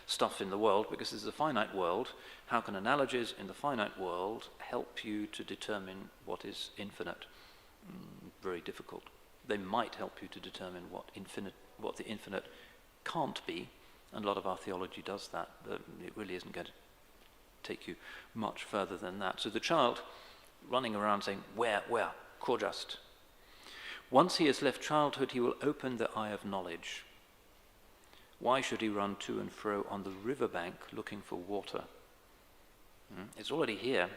stuff in the world, because this is a finite world. How can analogies in the finite world help you to determine what is infinite? Very difficult. They might help you to determine what the infinite can't be, and a lot of our theology does that, but it really isn't going to take you much further than that. So the child running around saying, where, Khojast. Once he has left childhood, he will open the eye of knowledge. Why should he run to and fro on the riverbank looking for water? It's already here.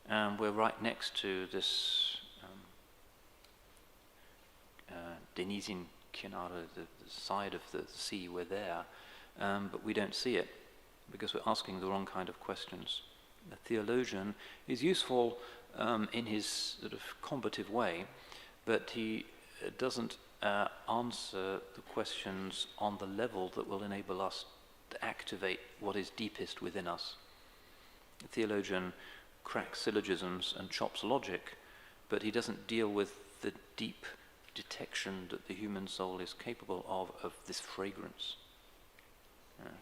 We're right next to this Denizin Kinara, the side of the sea. We're there, but we don't see it because we're asking the wrong kind of questions. The theologian is useful in his sort of combative way, but he doesn't answer the questions on the level that will enable us to activate what is deepest within us. The theologian cracks syllogisms and chops logic, but he doesn't deal with the deep detection that the human soul is capable of this fragrance.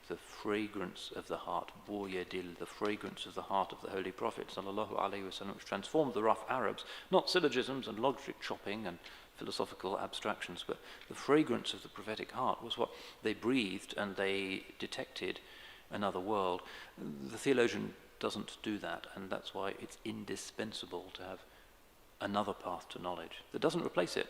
The fragrance of the heart, Buyadil, the fragrance of the heart of the Holy Prophet sallallahu alaihi wasallam, which transformed the rough Arabs, not syllogisms and logic chopping and philosophical abstractions, but the fragrance of the prophetic heart was what they breathed, and they detected another world. The theologian doesn't do that, and that's why it's indispensable to have another path to knowledge that doesn't replace it,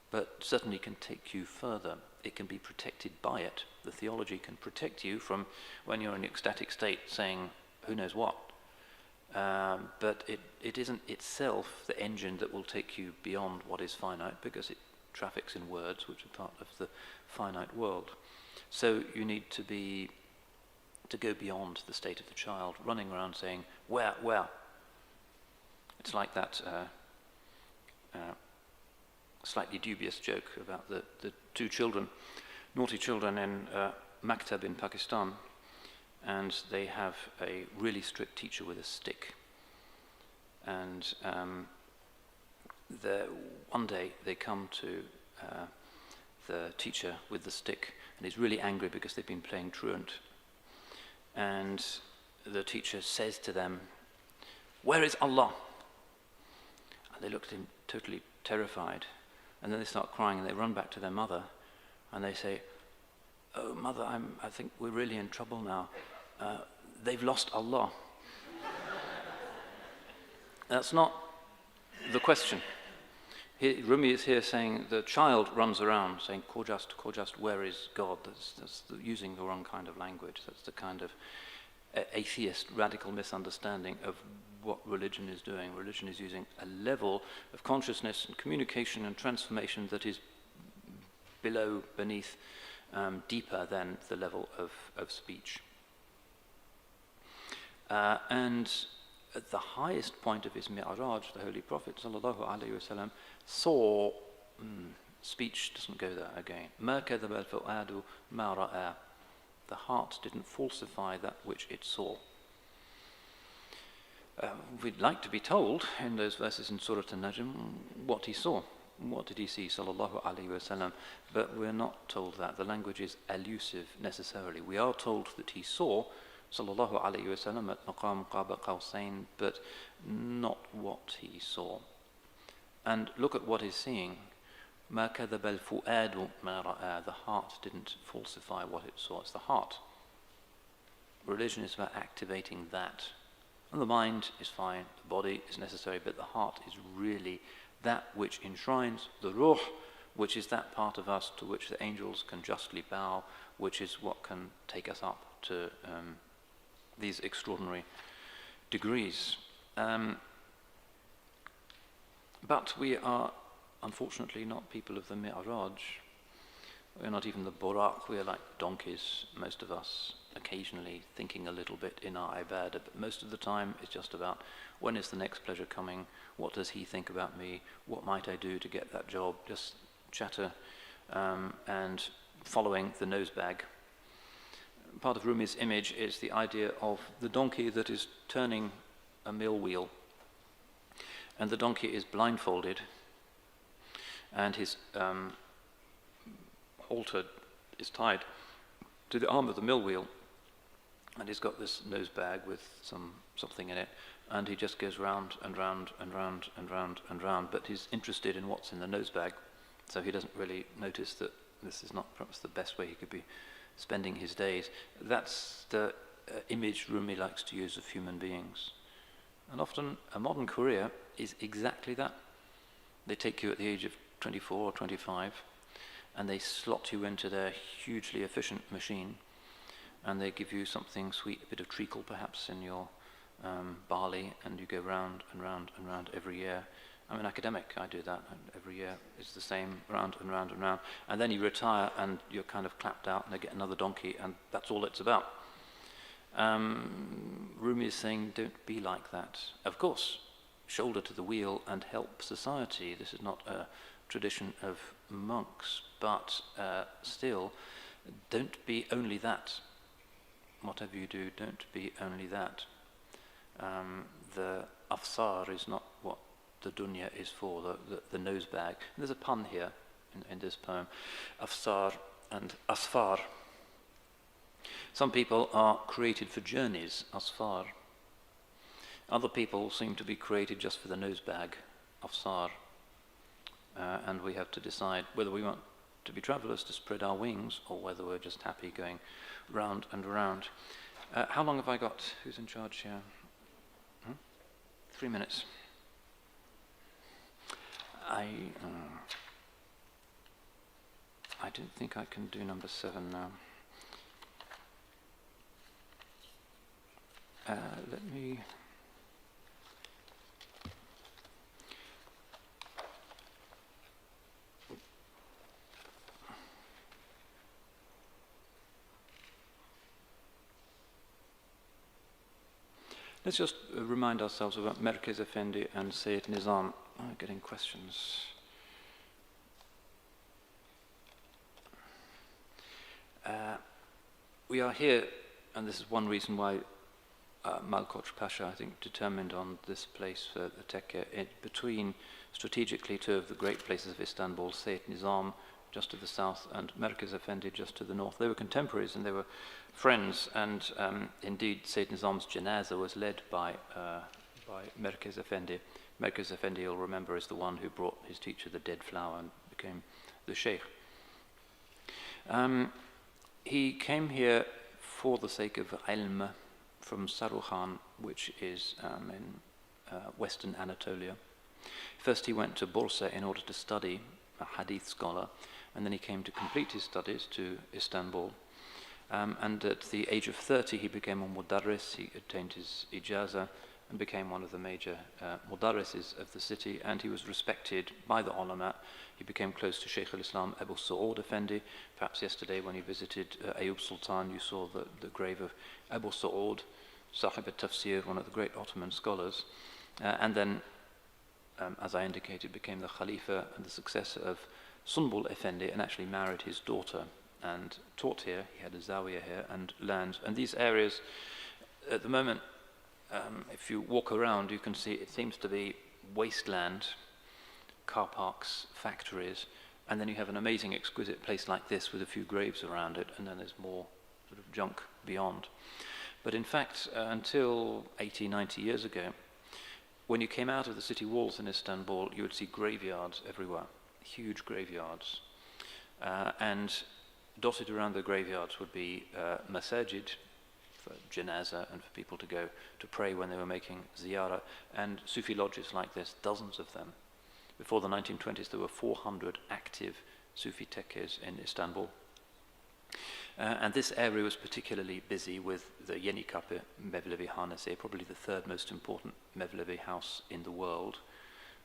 but certainly can take you further. It can be protected by it. The theology can protect you from when you're in an ecstatic state saying who knows what. But it isn't itself the engine that will take you beyond what is finite, because it traffics in words which are part of the finite world. So you need to go beyond the state of the child, running around saying, where? It's like that slightly dubious joke about the 2 children, naughty children in Maktab in Pakistan, and they have a really strict teacher with a stick. And one day they come to the teacher with the stick, and he's really angry because they've been playing truant. And the teacher says to them, "Where is Allah?" And they look at him totally terrified. And then they start crying, and they run back to their mother, and they say, "Oh, mother, I think we're really in trouble now. They've lost Allah." That's not the question. Rumi is here saying the child runs around saying, Khojast, where is God? That's using the wrong kind of language. That's the kind of atheist radical misunderstanding of what religion is doing. Religion is using a level of consciousness and communication and transformation that is beneath, deeper than the level of speech. And at the highest point of his mi'raj, the Holy Prophet ﷺ saw, speech doesn't go there again. مَا كَذَبَ الْفُؤَادُ مَا رَأَى. The heart didn't falsify that which it saw. We'd like to be told in those verses in Surah An-Najm what he saw. What did he see, sallallahu alayhi wasallam? But we're not told that. The language is elusive necessarily. We are told that he saw, sallallahu alayhi wasallam, at maqam qaba qawsayn, but not what he saw. And look at what he's seeing. مَا كَذَبَ الْفُؤَادُ مَا رَأَى. The heart didn't falsify what it saw. It's the heart. Religion is about activating that. And the mind is fine, the body is necessary, but the heart is really that which enshrines the ruh, which is that part of us to which the angels can justly bow, which is what can take us up to these extraordinary degrees. But we are unfortunately not people of the Mi'raj. We're not even the Buraq. We are like donkeys, most of us, occasionally thinking a little bit in our ibadah, but most of the time it's just about when is the next pleasure coming, what does he think about me, what might I do to get that job, just chatter and following the nose bag. Part of Rumi's image is the idea of the donkey that is turning a mill wheel, and the donkey is blindfolded, and his halter is tied to the arm of the mill wheel, and he's got this nose bag with something in it, and he just goes round and round and round and round and round, but he's interested in what's in the nose bag, so he doesn't really notice that this is not perhaps the best way he could be spending his days. That's the image Rumi likes to use of human beings. And often a modern career is exactly that. They take you at the age of 24 or 25, and they slot you into their hugely efficient machine, and they give you something sweet, a bit of treacle perhaps in your barley, and you go round and round and round every year. I'm an academic, I do that, and every year it's the same, round and round and round. And then you retire and you're kind of clapped out, and they get another donkey, and that's all it's about. Rumi is saying, don't be like that. Of course, shoulder to the wheel and help society. This is not a tradition of monks, but still, don't be only that. Whatever you do, don't be only that. The afsar is not what the dunya is for, the nose bag. And there's a pun here in this poem. Afsar and asfar. Some people are created for journeys, asfar. Other people seem to be created just for the nose bag, afsar. And we have to decide whether we want to be travellers to spread our wings, or whether we're just happy going round and round. How long have I got? Who's in charge here? 3 minutes. I don't think I can do number 7 now. Let me... Let's just remind ourselves about Merkez Effendi and Sayyid Nizam. Getting questions. We are here, and this is one reason why Malkoç Pasha, I think, determined on this place for the tekke, between strategically 2 of the great places of Istanbul, Sayyid Nizam just to the south and Merkez Effendi just to the north. They were contemporaries and they were friends, and indeed Sayyid Nizam's janazah was led by Merkez Effendi. Merkez Effendi, you'll remember, is the one who brought his teacher the dead flower and became the sheikh. He came here for the sake of ilm from Saruhan, which is in western Anatolia. First he went to Bursa in order to study, a hadith scholar, and then he came to complete his studies to Istanbul. And at the age of 30 he became a mudarris, he attained his ijaza and became one of the major mudarrises of the city, and he was respected by the ulama. He became close to Shaykh al-Islam Abu Sa'ud Effendi. Perhaps yesterday when you visited Ayub Sultan, you saw the grave of Abu Sa'ud, Sahib al-Tafsir, one of the great Ottoman scholars. And then, as I indicated, became the Khalifa and the successor of Sunbul Effendi, and actually married his daughter and taught here. He had a zawiya here and learned. And these areas, at the moment, if you walk around, you can see it seems to be wasteland, car parks, factories, and then you have an amazing, exquisite place like this with a few graves around it, and then there's more sort of junk beyond. But in fact, until 80, 90 years ago, when you came out of the city walls in Istanbul, you would see graveyards everywhere, huge graveyards. And dotted around the graveyards would be masajid, for janazah and for people to go to pray when they were making ziyarah, and Sufi lodges like this, dozens of them. Before the 1920s there were 400 active Sufi tekkes in Istanbul. And this area was particularly busy with the Yeni Kapı Mevlevi Hanesi, probably the third most important Mevlevi house in the world.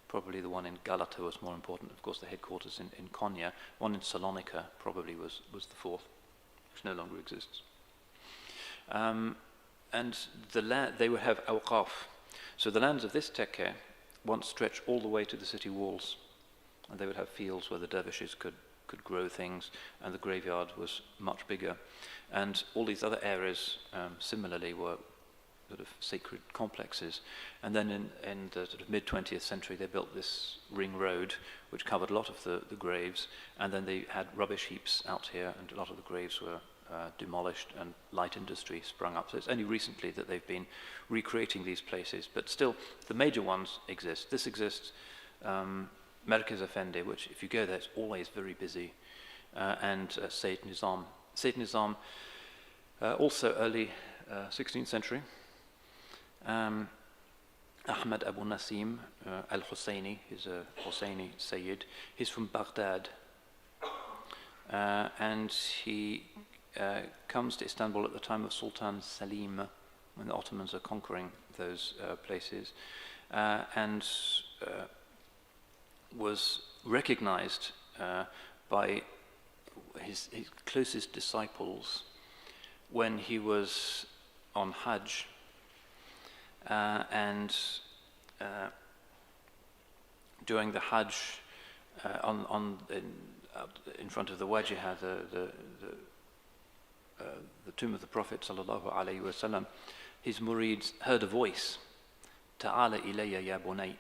Probably the one in Galata was more important, of course the headquarters in Konya. One in Salonika probably was the fourth, which no longer exists. And they would have awqaf. So the lands of this tekke once stretched all the way to the city walls, and they would have fields where the dervishes could grow things, and the graveyard was much bigger. And all these other areas similarly were sort of sacred complexes. And then in the sort of mid-20th century they built this ring road which covered a lot of the graves, and then they had rubbish heaps out here, and a lot of the graves were demolished and light industry sprung up. So it's only recently that they've been recreating these places, but still the major ones exist. This exists, Merkez Effendi, which if you go there it's always very busy, and Sayyid Nizam. Sayyid Nizam, also early 16th century. Ahmad Abu Nasim al-Husseini, he's a Husseini Sayyid. He's from Baghdad, and he comes to Istanbul at the time of Sultan Salim, when the Ottomans are conquering those places, and was recognized by his closest disciples when he was on Hajj, and during the Hajj, in front of the Wajihah, the tomb of the Prophet sallallahu alaihi wasallam, his murids heard a voice, "Ta'ala ilayya ya bunay."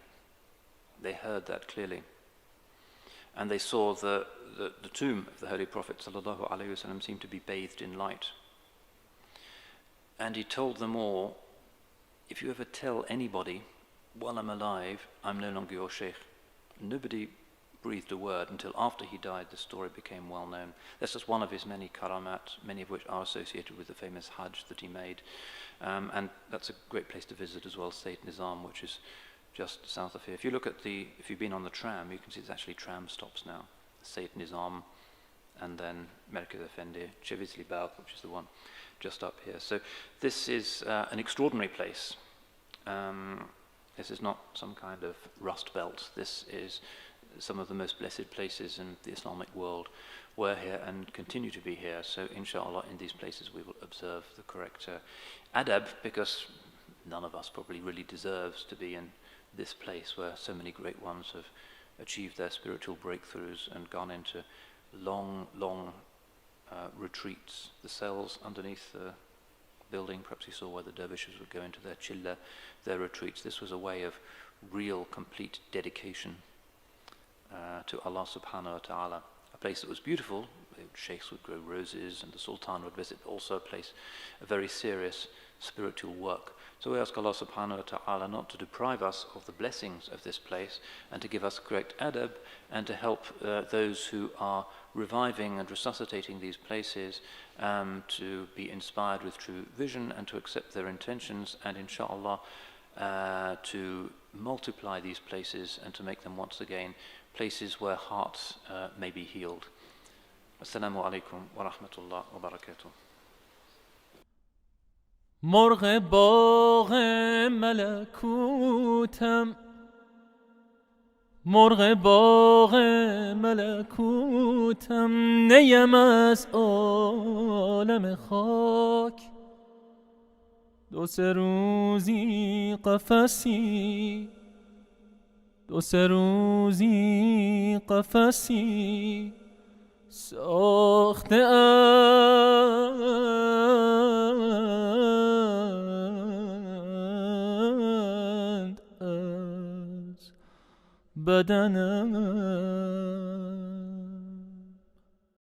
They heard that clearly, and they saw the tomb of the Holy Prophet sallallahu alaihi wasallam seemed to be bathed in light. And he told them all, "If you ever tell anybody while I'm alive, I'm no longer your sheikh." Nobody breathed a word until after he died. The story became well known. That's just one of his many karamat, many of which are associated with the famous Hajj that he made. And that's a great place to visit as well, Sayyid Nizam, which is just south of here. If you look at if you've been on the tram, you can see there's actually tram stops now. Sayyid Nizam, and then Merkez Effendi, Cevizli Bagh, which is the one just up here. So this is an extraordinary place. This is not some kind of rust belt. This is some of the most blessed places in the Islamic world. We're here and continue to be here. So inshallah, in these places we will observe the correct adab, because none of us probably really deserves to be in this place where so many great ones have achieved their spiritual breakthroughs and gone into long retreats. The cells underneath the building, perhaps you saw where the dervishes would go into their chilla, their retreats. This was a way of real, complete dedication to Allah subhanahu wa ta'ala. A place that was beautiful, sheikhs would grow roses and the sultan would visit, but also a place, a very serious spiritual work. So we ask Allah subhanahu wa ta'ala not to deprive us of the blessings of this place, and to give us correct adab, and to help those who are reviving and resuscitating these places to be inspired with true vision and to accept their intentions, and inshallah to multiply these places and to make them once again places where hearts may be healed. Assalamu alaikum wa rahmatullah wa barakatuh. مرغ باغ ملکوتم، مرغ باغ ملکوتم، نیم از عالم خاک. دو سه روزی قفسی، دو سه روزی قفسی ساخته اند از بدنم.